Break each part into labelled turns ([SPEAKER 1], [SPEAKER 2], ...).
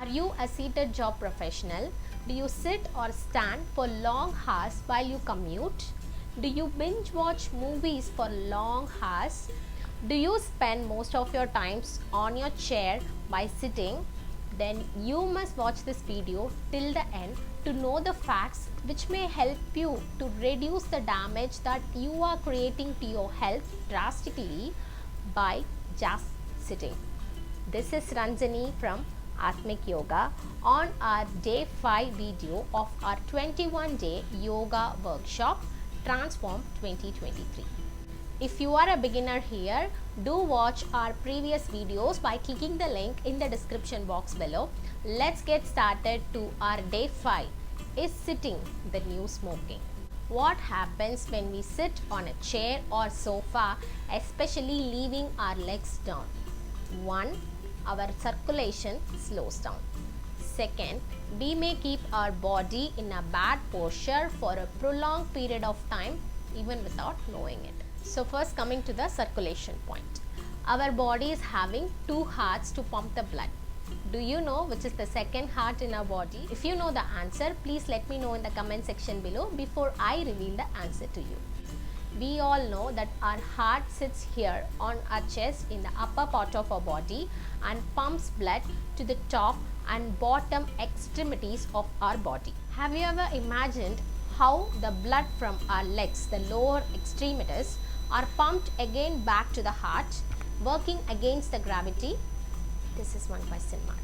[SPEAKER 1] Are you a seated job professional? Do you sit or stand for long hours while you commute? Do you binge watch movies for long hours? Do you spend most of your time on your chair by sitting? Then you must watch this video till the end to know the facts which may help you to reduce the damage that you are creating to your health drastically by just sitting. This is Ranjani from Aathmik Yoga on our day 5 video of our 21-day yoga workshop Transform 2023. If you are a beginner here, do watch our previous videos by clicking the link in the description box below. Let's get started to our day 5. Is sitting the new smoking? What happens when we sit on a chair or sofa, especially leaving our legs down? 1. Our circulation slows down. Second, we may keep our body in a bad posture for a prolonged period of time even without knowing it. So first, coming to the circulation point. Our body is having two hearts to pump the blood. Do you know which is the second heart in our body? If you know the answer, please let me know in the comment section below before I reveal the answer to you. We all know that our heart sits here on our chest in the upper part of our body and pumps blood to the top and bottom extremities of our body. Have you ever imagined how the blood from our legs, the lower extremities, are pumped again back to the heart, working against the gravity? This is one question mark.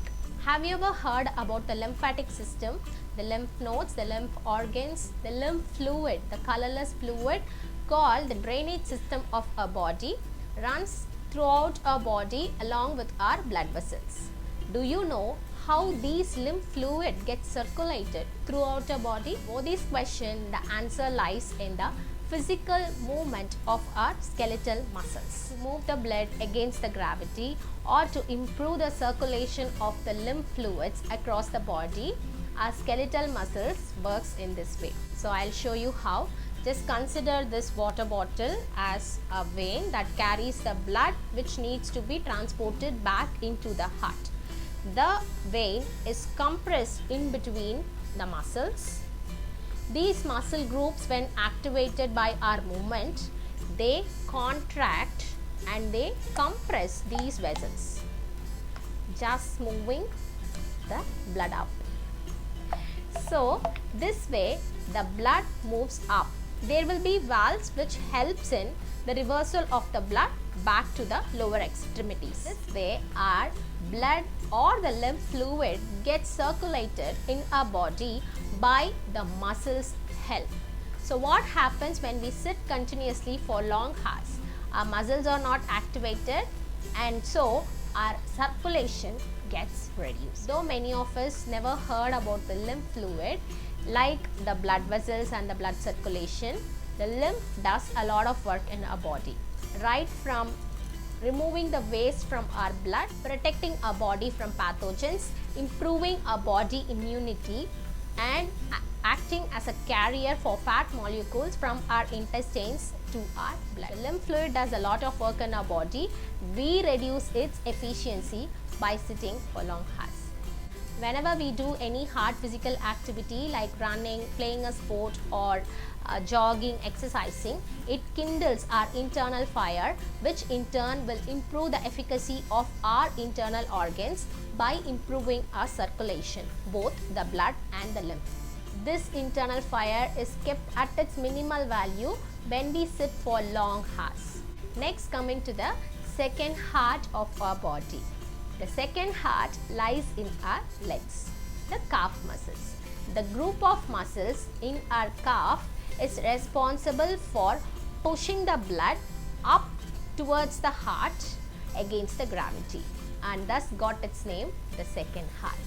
[SPEAKER 1] Have you ever heard about the lymphatic system, the lymph nodes, the lymph organs, the lymph fluid, the colorless fluid called the drainage system of our body runs throughout our body along with our blood vessels? Do you know how these lymph fluid gets circulated throughout our body? For this question, the answer lies in the physical movement of our skeletal muscles. To move the blood against the gravity or to improve the circulation of the lymph fluids across the body, our skeletal muscles works in this way. So I'll show you how. Just consider this water bottle as a vein that carries the blood which needs to be transported back into the heart. The vein is compressed in between the muscles. These muscle groups, when activated by our movement, they contract and they compress these vessels, just moving the blood up. So this way the blood moves up. There will be valves which helps in the reversal of the blood back to the lower extremities. This way our blood or the lymph fluid gets circulated in our body by the muscles' help. So what happens when we sit continuously for long hours? Our muscles are not activated and so our circulation gets reduced. Though many of us never heard about the lymph fluid, like the blood vessels and the blood circulation, the lymph does a lot of work in our body. Right from removing the waste from our blood, protecting our body from pathogens, improving our body immunity, and acting as a carrier for fat molecules from our intestines to our blood. The lymph fluid does a lot of work in our body. We reduce its efficiency by sitting for long hours. Whenever we do any hard physical activity like running, playing a sport or jogging, exercising, it kindles our internal fire, which in turn will improve the efficacy of our internal organs by improving our circulation, both the blood and the lymph. This internal fire is kept at its minimal value when we sit for long hours. Next, coming to the second heart of our body. The second heart lies in our legs, the calf muscles. The group of muscles in our calf is responsible for pushing the blood up towards the heart against the gravity and thus got its name, the second heart.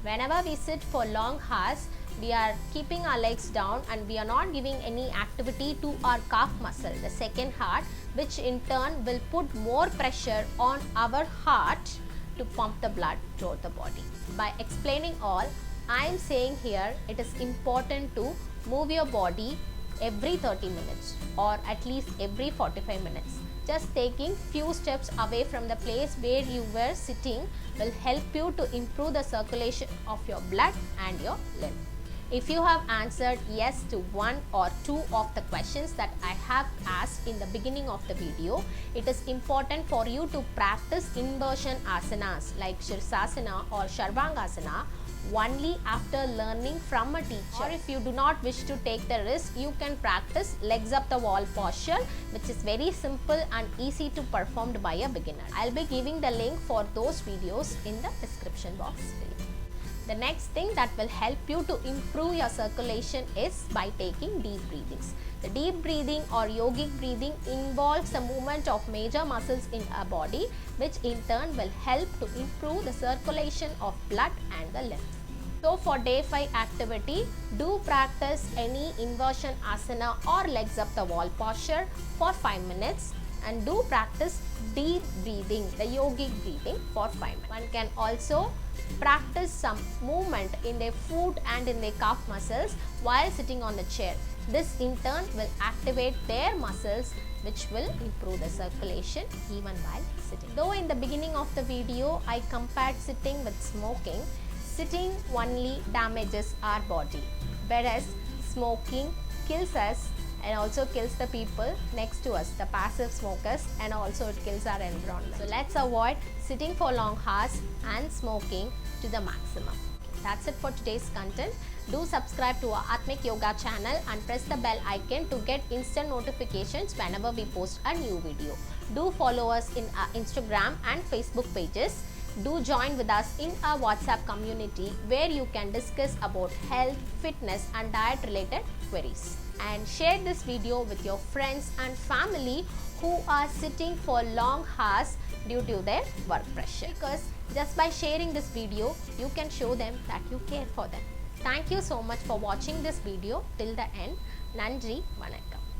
[SPEAKER 1] Whenever we sit for long hours, we are keeping our legs down and we are not giving any activity to our calf muscle, the second heart, which in turn will put more pressure on our heart to pump the blood throughout the body. By explaining all, I am saying here it is important to move your body every 30 minutes or at least every 45 minutes. Just taking few steps away from the place where you were sitting will help you to improve the circulation of your blood and your lymph. If you have answered yes to one or two of the questions that I have asked in the beginning of the video, it is important for you to practice inversion asanas like Shirsasana or Sharvangasana only after learning from a teacher. Or if you do not wish to take the risk, you can practice legs up the wall posture, which is very simple and easy to perform by a beginner. I'll be giving the link for those videos in the description box below. The next thing that will help you to improve your circulation is by taking deep breathings. The deep breathing or yogic breathing involves the movement of major muscles in our body, which in turn will help to improve the circulation of blood and the lymph. So for day 5 activity, do practice any inversion asana or legs up the wall posture for 5 minutes and do practice deep breathing, the yogic breathing for 5 minutes. One can also practice some movement in their foot and in their calf muscles while sitting on the chair. This in turn will activate their muscles, which will improve the circulation even while sitting. Though in the beginning of the video I compared sitting with smoking, sitting only damages our body, whereas smoking kills us and also kills the people next to us, the passive smokers, and also it kills our environment. So let's avoid sitting for long hours and smoking to the maximum. That's it for today's content. Do subscribe to our Aathmik Yoga channel and press the bell icon to get instant notifications whenever we post a new video. Do follow us in our Instagram and Facebook pages. Do join with us in our WhatsApp community where you can discuss about health, fitness and diet related queries. And share this video with your friends and family who are sitting for long hours due to their work pressure. Because just by sharing this video, you can show them that you care for them. Thank you so much for watching this video till the end. Nandri, Vanakkam.